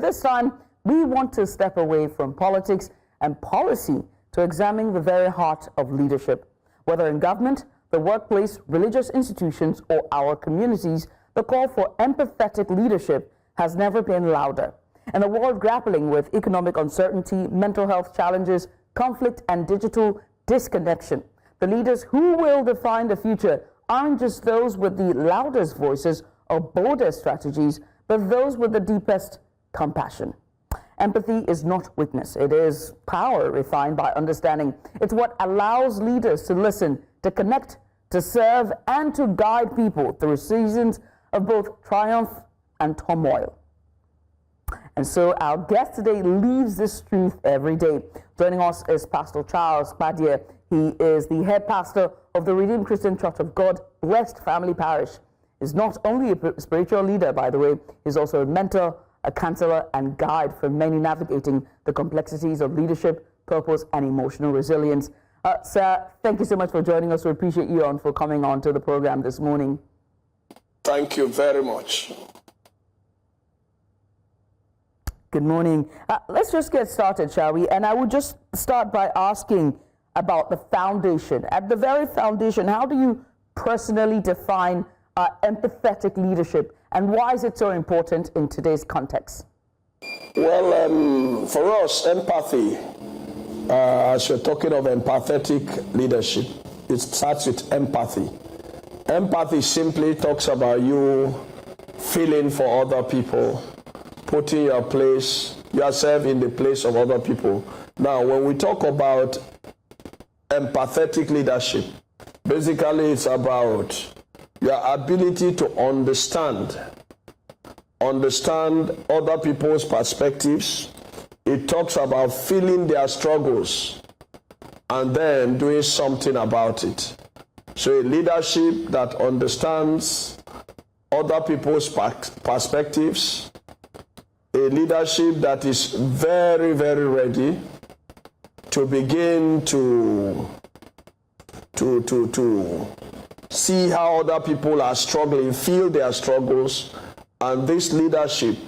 this time, we want to step away from politics and policy to examine the very heart of leadership. Whether in government, the workplace, religious institutions, or our communities, the call for empathetic leadership has never been louder. In a world grappling with economic uncertainty, mental health challenges, conflict, and digital disconnection, the leaders who will define the future aren't just those with the loudest voices or boldest strategies, but those with the deepest compassion. Empathy is not weakness. It is power refined by understanding. It's what allows leaders to listen, to connect, to serve, and to guide people through seasons of both triumph and turmoil. And so our guest today lives this truth every day. Joining us is Pastor Charles Kpandei. He is the head pastor of the Redeemed Christian Church of God, West Family Parish. He's not only a spiritual leader, by the way, he's also a mentor, a counselor, and guide for many navigating the complexities of leadership, purpose, and emotional resilience. Sir, thank you so much for joining us. We appreciate you for coming on to the program this morning. Thank you very much. Good morning. Let's just get started, shall we? And I would just start by asking about the foundation. At the very foundation, how do you personally define empathetic leadership, and why is it so important in today's context? Well, for us, empathy, as you're talking of empathetic leadership, it starts with empathy. Empathy simply talks about you feeling for other people, putting yourself in the place of other people. Now, when we talk about empathetic leadership, basically it's about your ability to understand other people's perspectives. It talks about feeling their struggles and then doing something about it. So a leadership that understands other people's perspectives, a leadership that is very, very ready to begin to see how other people are struggling, feel their struggles, and this leadership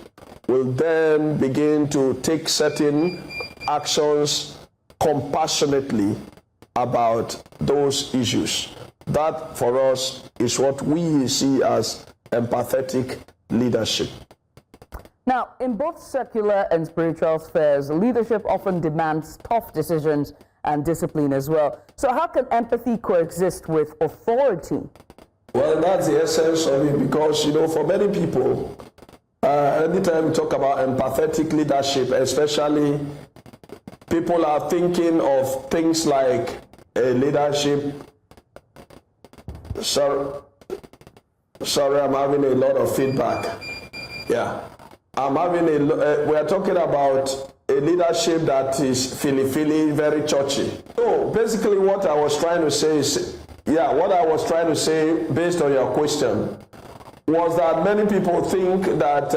will then begin to take certain actions compassionately about those issues. That, for us, is what we see as empathetic leadership. Now, in both secular and spiritual spheres, leadership often demands tough decisions and discipline as well. So how can empathy coexist with authority? Well, that's the essence of it, because, for many people, anytime we talk about empathetic leadership, especially, people are thinking of things like a leadership. Sorry, I'm having a lot of feedback. Yeah. We're talking about a leadership that is fili-fili, very churchy. So basically what I was trying to say based on your question was that many people think that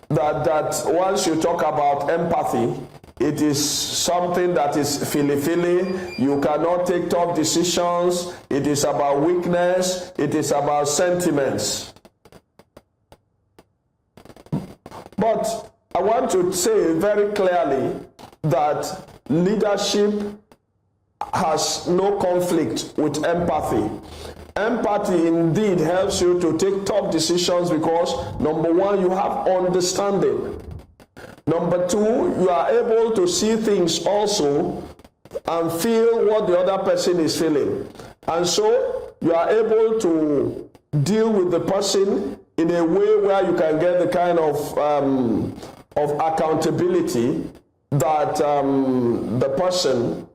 that once you talk about empathy, it is something that is fili-fili. You cannot take tough decisions. It is about weakness. It is about sentiments. But I want to say very clearly that leadership has no conflict with empathy. Empathy indeed helps you to take tough decisions because, number one, you have understanding. Number two, you are able to see things also and feel what the other person is feeling. And so you are able to deal with the person in a way where you can get the kind of accountability that the person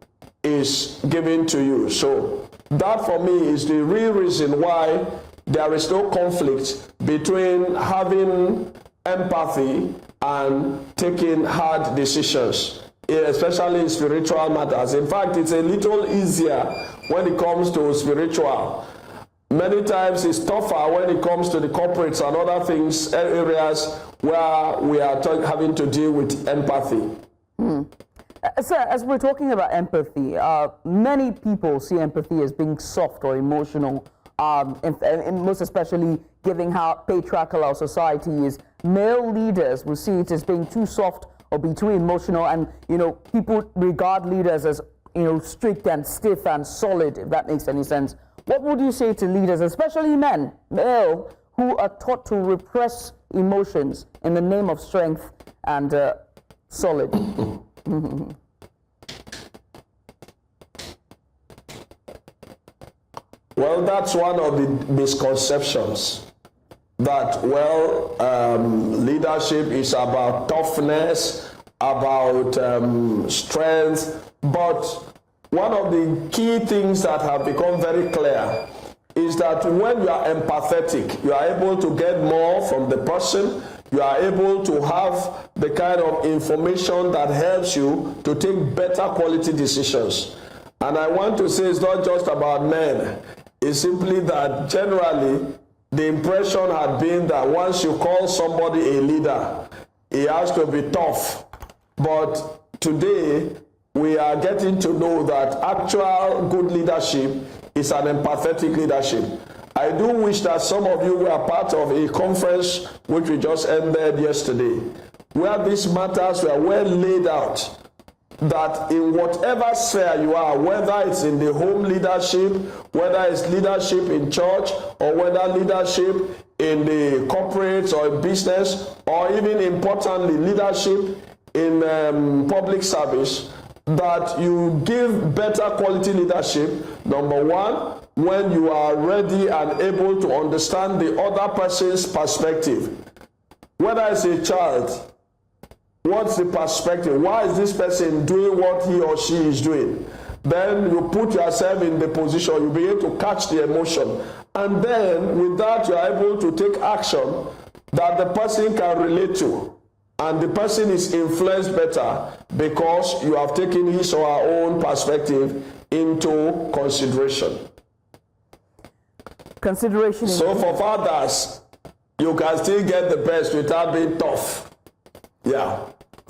is giving to you. So that for me is the real reason why there is no conflict between having empathy and taking hard decisions, especially in spiritual matters. In fact, it's a little easier when it comes to spiritual. Many times it's tougher when it comes to the corporates and other things, areas where we are having to deal with empathy. Sir, as we're talking about empathy, many people see empathy as being soft or emotional, and most especially given how patriarchal our society is. male leaders will see it as being too soft or be too emotional, and people regard leaders as strict and stiff and solid, if that makes any sense. What would you say to leaders, especially men, male, who are taught to repress emotions in the name of strength and solid? Well, that's one of the misconceptions, that, leadership is about toughness, about strength, but one of the key things that have become very clear is that when you are empathetic, you are able to get more from the person, you are able to have the kind of information that helps you to take better quality decisions. And I want to say it's not just about men. It's simply that generally the impression had been that once you call somebody a leader, he has to be tough. But today we are getting to know that actual good leadership is an empathetic leadership. I do wish that some of you were part of a conference which we just ended yesterday, where these matters were well laid out, that in whatever sphere you are, whether it's in the home leadership, whether it's leadership in church, or whether leadership in the corporates or in business, or even importantly, leadership in public service, that you give better quality leadership, number one, when you are ready and able to understand the other person's perspective. Whether it's a child, what's the perspective? Why is this person doing what he or she is doing? Then you put yourself in the position, you'll be able to catch the emotion. And then with that, you are able to take action that the person can relate to. And the person is influenced better because you have taken his or her own perspective into consideration. So for fathers, you can still get the best without being tough. Yeah.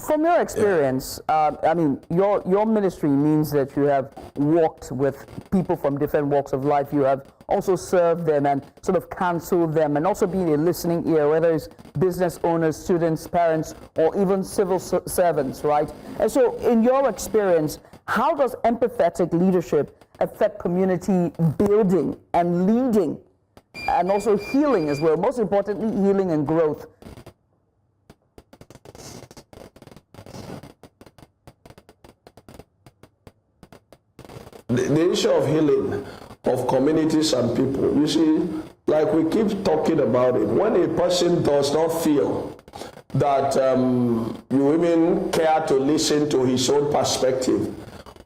From your experience, your ministry means that you have walked with people from different walks of life. You have also served them and sort of counseled them, and also been a listening ear, whether it's business owners, students, parents, or even civil servants, right? And so in your experience, how does empathetic leadership affect community building and leading, and also healing as well? Most importantly, healing and growth. The issue of healing of communities and people, you see, like we keep talking about it, when a person does not feel that you even care to listen to his own perspective,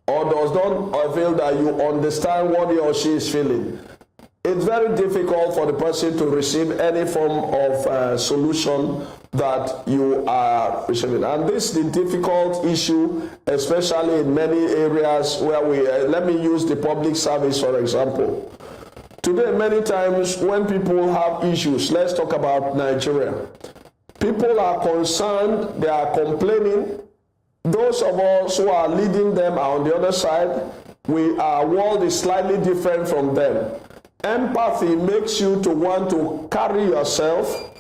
or does not feel that you understand what he or she is feeling, it's very difficult for the person to receive any form of solution that you are receiving. And this is the difficult issue, especially in many areas where let me use the public service for example. Today, many times when people have issues, let's talk about Nigeria. People are concerned, they are complaining. Those of us who are leading them are on the other side. Our world is slightly different from them. Empathy makes you to want to carry yourself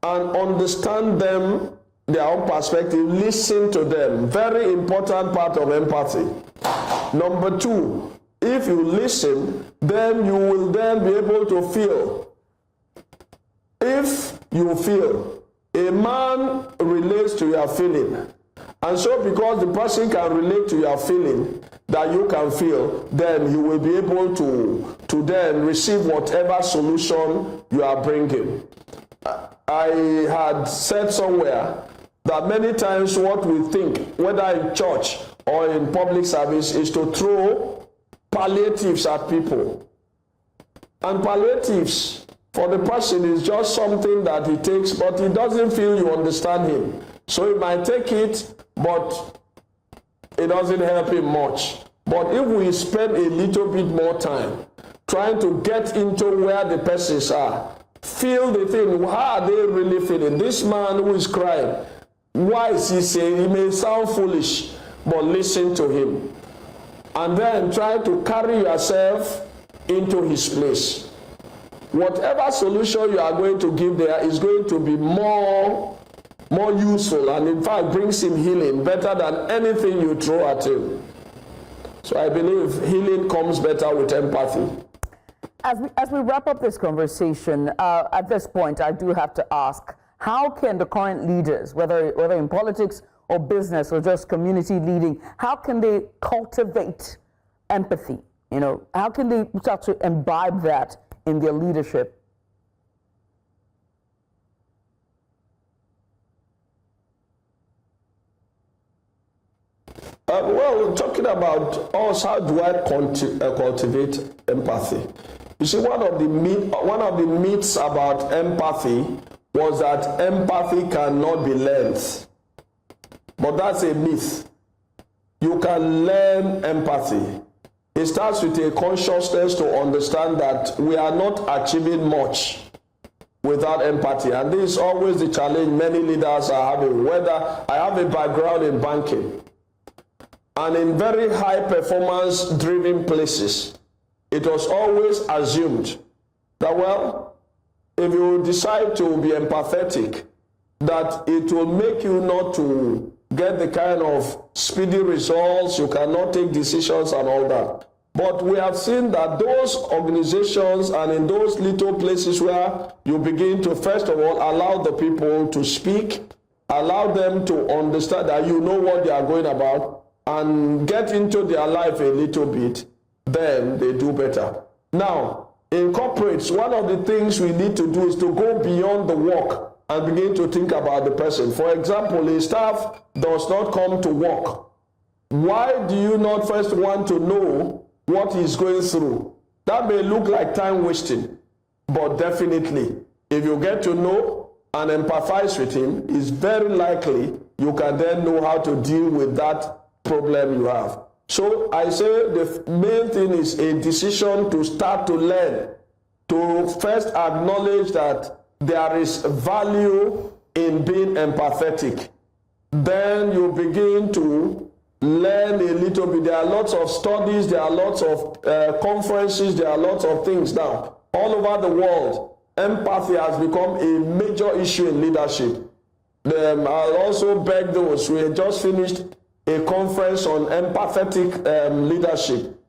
and understand them, their own perspective, listen to them. Very important part of empathy. Number two, if you listen, then you will then be able to feel. If you feel, a man relates to your feeling. And so because the person can relate to your feeling that you can feel, then you will be able to then receive whatever solution you are bringing. I had said somewhere that many times what we think, whether in church or in public service, is to throw palliatives at people. And palliatives for the person is just something that he takes, but he doesn't feel you understand him. So he might take it, but it doesn't help him much. But if we spend a little bit more time trying to get into where the persons are, feel the thing, how are they really feeling? This man who is crying, why is he saying? He may sound foolish, but listen to him. And then try to carry yourself into his place. whatever solution you are going to give there is going to be more useful, and in fact brings him healing better than anything you throw at him. So I believe healing comes better with empathy. As we wrap up this conversation, at this point, I do have to ask, how can the current leaders, whether in politics or business or just community leading, how can they cultivate empathy? You know, how can they start to imbibe that in their leadership? Well, talking about us, how do I cultivate empathy? You see, one of the myths about empathy was that empathy cannot be learned. But that's a myth. You can learn empathy. It starts with a consciousness to understand that we are not achieving much without empathy. And this is always the challenge many leaders are having. Whether I have a background in banking, and in very high performance driven places, it was always assumed that, well, if you decide to be empathetic, that it will make you not to get the kind of speedy results, you cannot take decisions and all that. But we have seen that those organizations and in those little places where you begin to, first of all, allow the people to speak, allow them to understand that you know what they are going about, and get into their life a little bit, then they do better. Now, in corporates, one of the things we need to do is to go beyond the work and begin to think about the person. For example, a staff does not come to work. Why do you not first want to know what he's going through? That may look like time wasting, but definitely, if you get to know and empathize with him, it's very likely you can then know how to deal with that problem you have. So I say the main thing is a decision to start to learn, to first acknowledge that there is value in being empathetic. Then you begin to learn a little bit. There are lots of studies, there are lots of conferences, there are lots of things now. All over the world, empathy has become a major issue in leadership. I'll also beg those, we just finished a conference on empathetic leadership.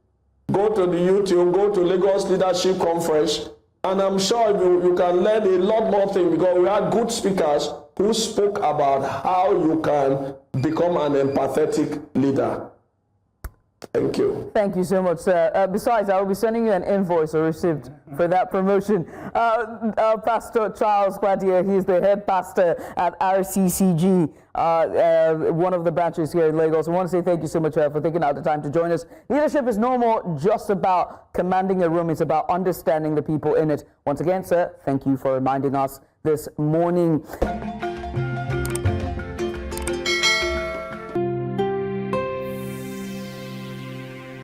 Go to the YouTube, go to Lagos Leadership Conference, and I'm sure you can learn a lot more things, because we had good speakers who spoke about how you can become an empathetic leader. Thank you. Thank you so much, sir. Besides, I will be sending you an invoice or receipt for that promotion. Pastor Charles Kpandei, he is the head pastor at RCCG, one of the branches here in Lagos. I want to say thank you so much for taking out the time to join us. Leadership is no more just about commanding a room. It's about understanding the people in it. Once again, sir, thank you for reminding us this morning.